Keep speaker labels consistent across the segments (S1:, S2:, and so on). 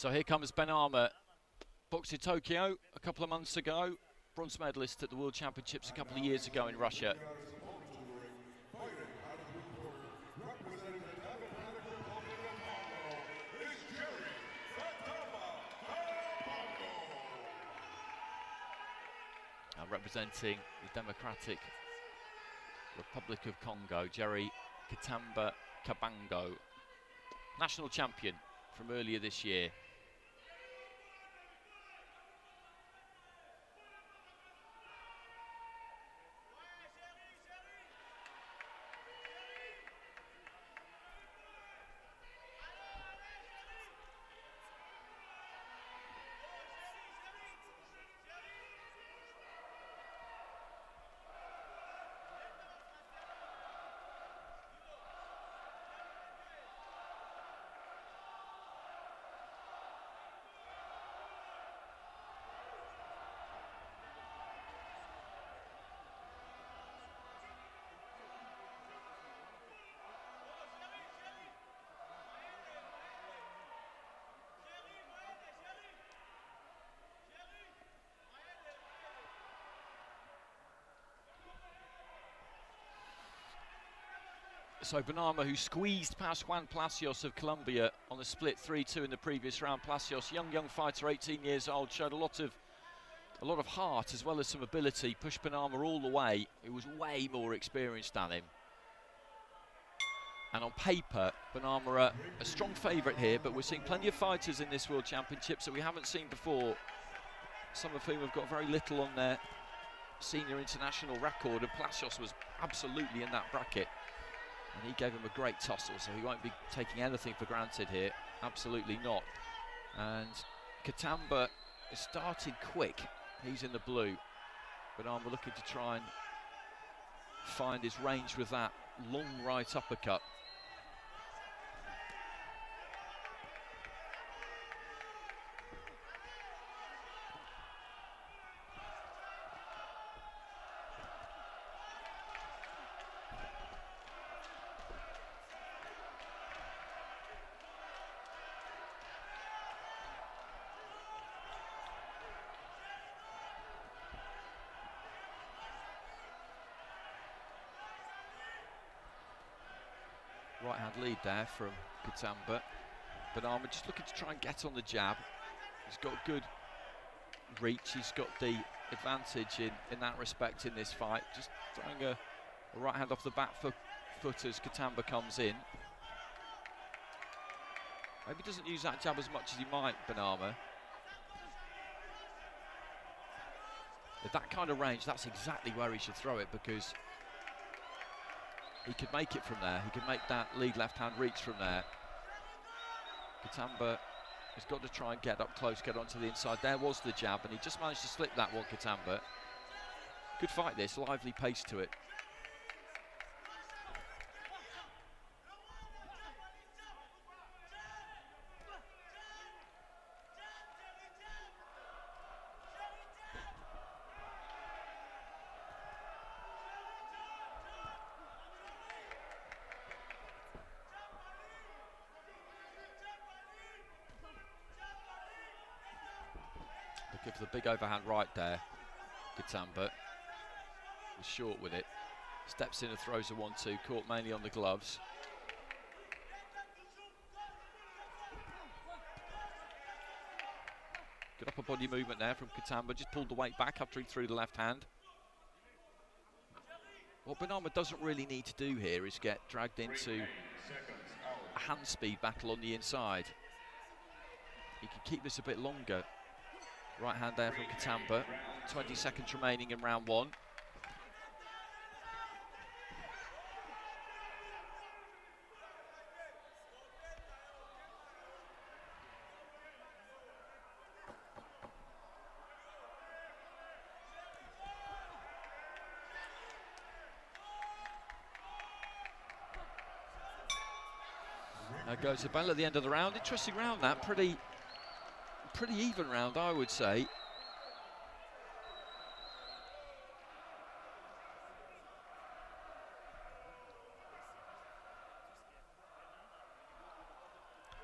S1: So here comes BENNAMA, boxed in Tokyo a couple of months ago, bronze medalist at the World Championships a couple of years ago in Russia. And representing the Democratic Republic of Congo, KATAMBA Kabango, national champion from earlier this year. So BENNAMA, who squeezed past Juan Palacios of Colombia on a split 3-2 in the previous round. Palacios, young fighter, 18 years old, showed a lot of heart as well as some ability. Pushed BENNAMA all the way. He was way more experienced than him. And on paper, BENNAMA a strong favourite here, but we're seeing plenty of fighters in this World Championships that we haven't seen before. Some of whom have got very little on their senior international record, and Palacios was absolutely in that bracket. And he gave him a great tussle, so he won't be taking anything for granted here. Absolutely not. And KATAMBA has started quick. He's in the blue. BENNAMA looking to try and find his range with that long right uppercut. Right hand lead there from KATAMBA. BENNAMA just looking to try and get on the jab. He's got good reach, he's got the advantage in that respect in this fight. Just throwing a right hand off the back foot as KATAMBA comes in. Maybe doesn't use that jab as much as he might, BENNAMA. At that kind of range, that's exactly where he should throw it, because he could make it from there. He could make that lead left-hand reach from there. KATAMBA has got to try and get up close, get onto the inside. There was the jab, and he just managed to slip that one, KATAMBA. Good fight this, lively pace to it. Give the big overhand right there. KATAMBA was short with it. Steps in and throws a 1-2, caught mainly on the gloves. Good upper body movement there from KATAMBA. Just pulled the weight back after he threw the left hand. What BENNAMA doesn't really need to do here is get dragged into a hand speed battle on the inside. He can keep this a bit longer. Right hand there from KATAMBA. 20 seconds remaining in round one. There goes the bell at the end of the round. Interesting round that, pretty even round, I would say.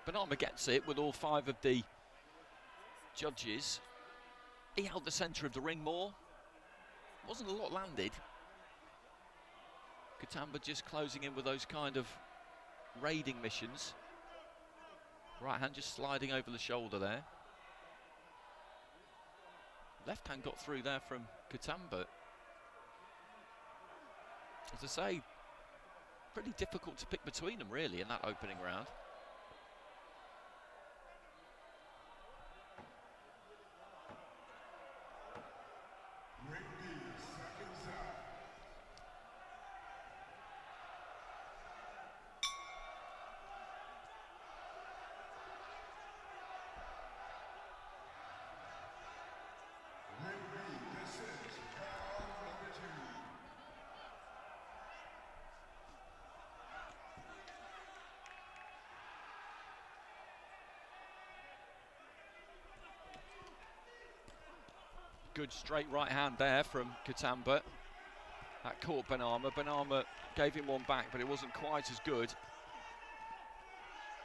S1: BENNAMA gets it with all 5 of the judges. He held the centre of the ring more. Wasn't a lot landed. Katamba just closing in with those kind of raiding missions. Right hand just sliding over the shoulder there. Left hand got through there from Katamba. As I say, pretty difficult to pick between them really in that opening round. Good straight right hand there from Katamba. That caught BENNAMA. BENNAMA gave him one back, but it wasn't quite as good.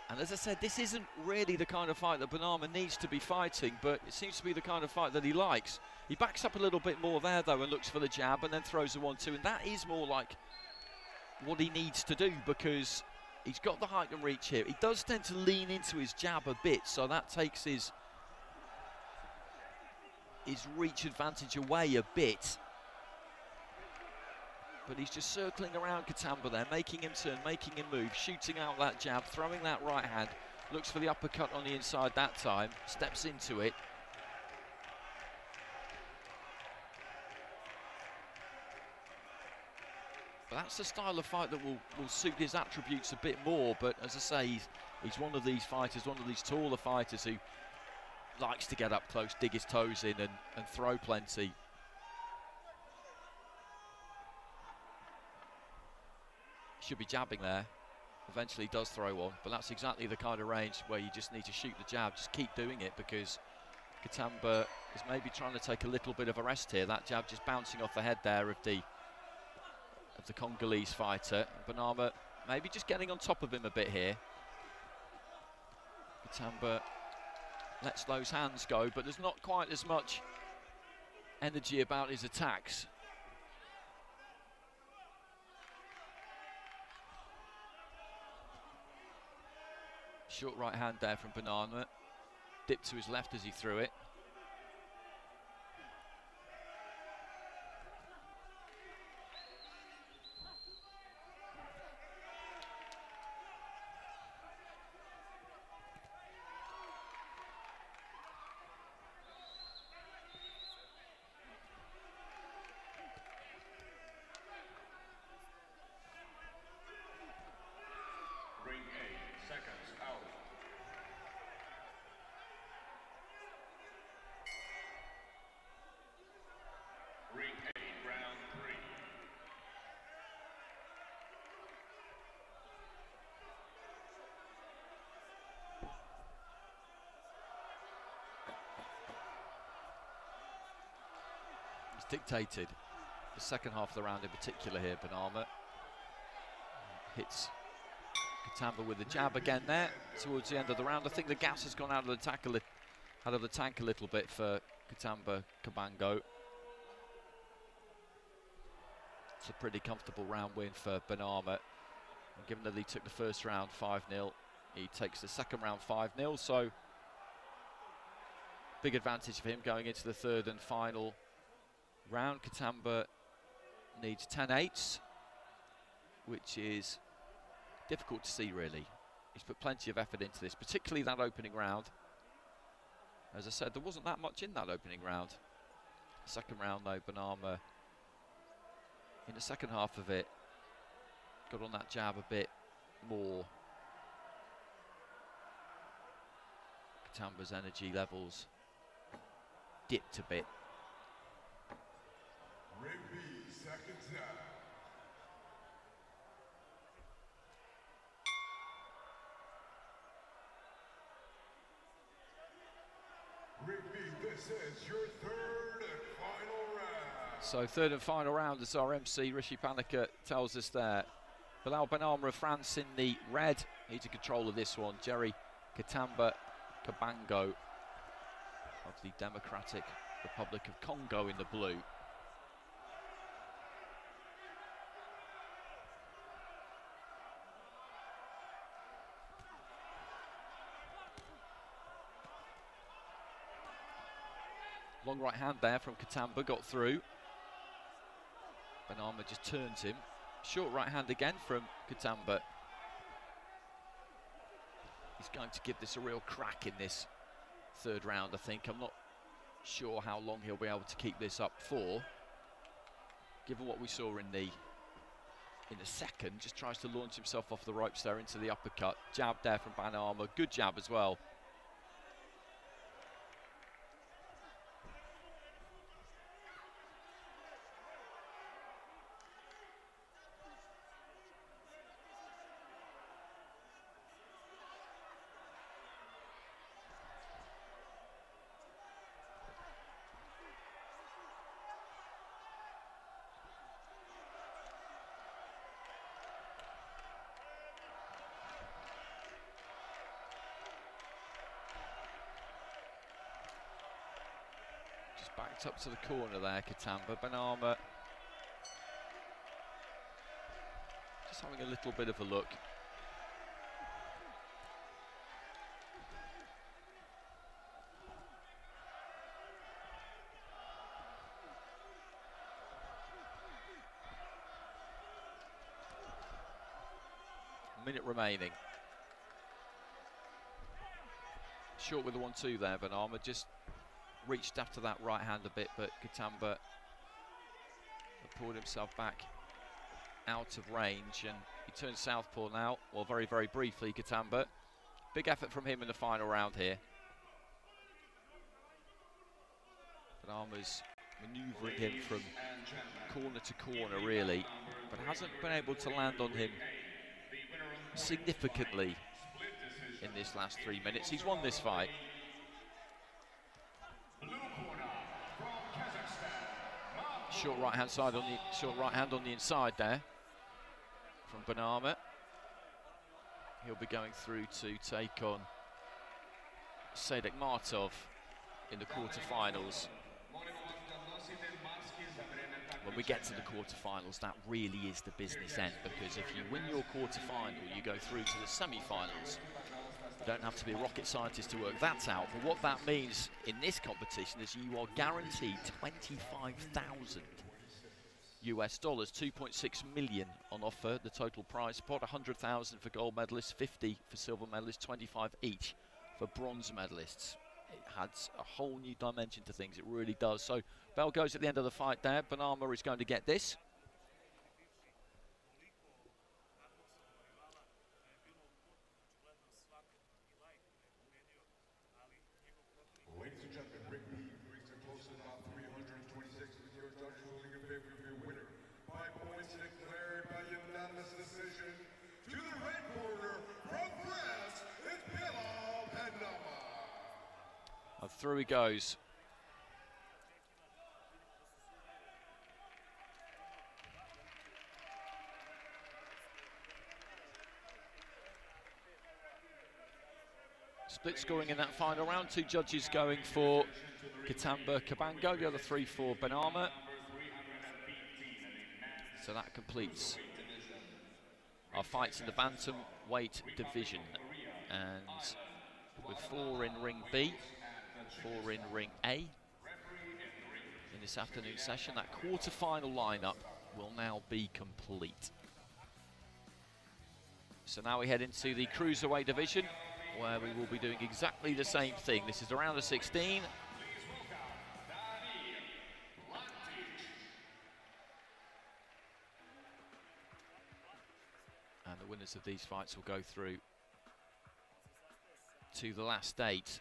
S1: And as I said, this isn't really the kind of fight that BENNAMA needs to be fighting, but it seems to be the kind of fight that he likes. He backs up a little bit more there, though, and looks for the jab, and then throws the 1-2, and that is more like what he needs to do, because he's got the height and reach here. He does tend to lean into his jab a bit, so that takes his reach advantage away a bit. But he's just circling around Katamba there, making him turn, making him move, shooting out that jab, throwing that right hand, looks for the uppercut on the inside that time, steps into it. But that's the style of fight that will suit his attributes a bit more, but as I say, he's one of these fighters, one of these taller fighters who likes to get up close, dig his toes in and throw plenty. Should be jabbing there. Eventually does throw one, but that's exactly the kind of range where you just need to shoot the jab. Just keep doing it, because Katamba is maybe trying to take a little bit of a rest here. That jab just bouncing off the head there of the Congolese fighter. BENNAMA maybe just getting on top of him a bit here. Katamba lets those hands go, but there's not quite as much energy about his attacks. Short right hand there from BENNAMA. Dipped to his left as he threw it. Dictated the second half of the round in particular here. BENNAMA hits Katamba with the jab again there towards the end of the round. I think the gas has gone out of the tank a little bit for KATAMBA KABANGO. It's a pretty comfortable round win for BENNAMA. And given that he took the first round 5-0, he takes the second round 5-0, so big advantage for him going into the third and final round. Katamba needs 10-8s, which is difficult to see really. He's put plenty of effort into this, particularly that opening round. As I said, there wasn't that much in that opening round. Second round though, BENNAMA in the second half of it got on that jab a bit more. Katamba's energy levels dipped a bit.
S2: This is your third and final round.
S1: So third and final round, as our MC Rishi Panika tells us there. Bilal BENNAMA of France in the red. He's in control of this one. Jerry KATAMBA KABANGO of the Democratic Republic of Congo in the blue. Long right hand there from Katamba, got through. BENNAMA just turns him. Short right hand again from Katamba. He's going to give this a real crack in this third round, I think. I'm not sure how long he'll be able to keep this up for. Given what we saw in the second, just tries to launch himself off the ropes there into the uppercut. Jab there from BENNAMA, good jab as well. Backed up to the corner there, Katamba. BENNAMA just having a little bit of a look. A minute remaining. Short with the 1-2 there, BENNAMA just reached after that right hand a bit, but Katamba pulled himself back out of range, and he turns southpaw now, well, very, very briefly, Katamba. Big effort from him in the final round here. BENNAMA's manoeuvring him from corner to corner, really, but hasn't been able to land on him significantly in this last 3 minutes. He's won this fight. Short right hand side on the short right hand on the inside there from BENNAMA. He'll be going through to take on Sadek Martov in the quarterfinals. When we get to the quarterfinals, that really is the business end, because if you win your quarterfinal, you go through to the semi-finals. You don't have to be a rocket scientist to work that out, but what that means in this competition is you are guaranteed $25,000 US, 2.6 million on offer, the total prize pot, 100,000 for gold medalists, 50 for silver medalists, 25 each for bronze medalists. It adds a whole new dimension to things, it really does. So bell goes at the end of the fight there. BENNAMA is going to get this.
S2: Ladies and gentlemen, Rick B brings it close to about 326 with your judge ruling in favor of your winner. 5 points declared by unanimous decision. To the red corner, from France, it's Billal BENNAMA.
S1: And through he goes. Split scoring in that final round. 2 judges going for KATAMBA KABANGO, the other 3 for BENNAMA. So that completes our fights in the Bantamweight division. And with 4 in ring B, 4 in ring A in this afternoon session, that quarter-final lineup will now be complete. So now we head into the cruiserweight division, where we will be doing exactly the same thing. This is the round of 16. And the winners of these fights will go through to the last 8.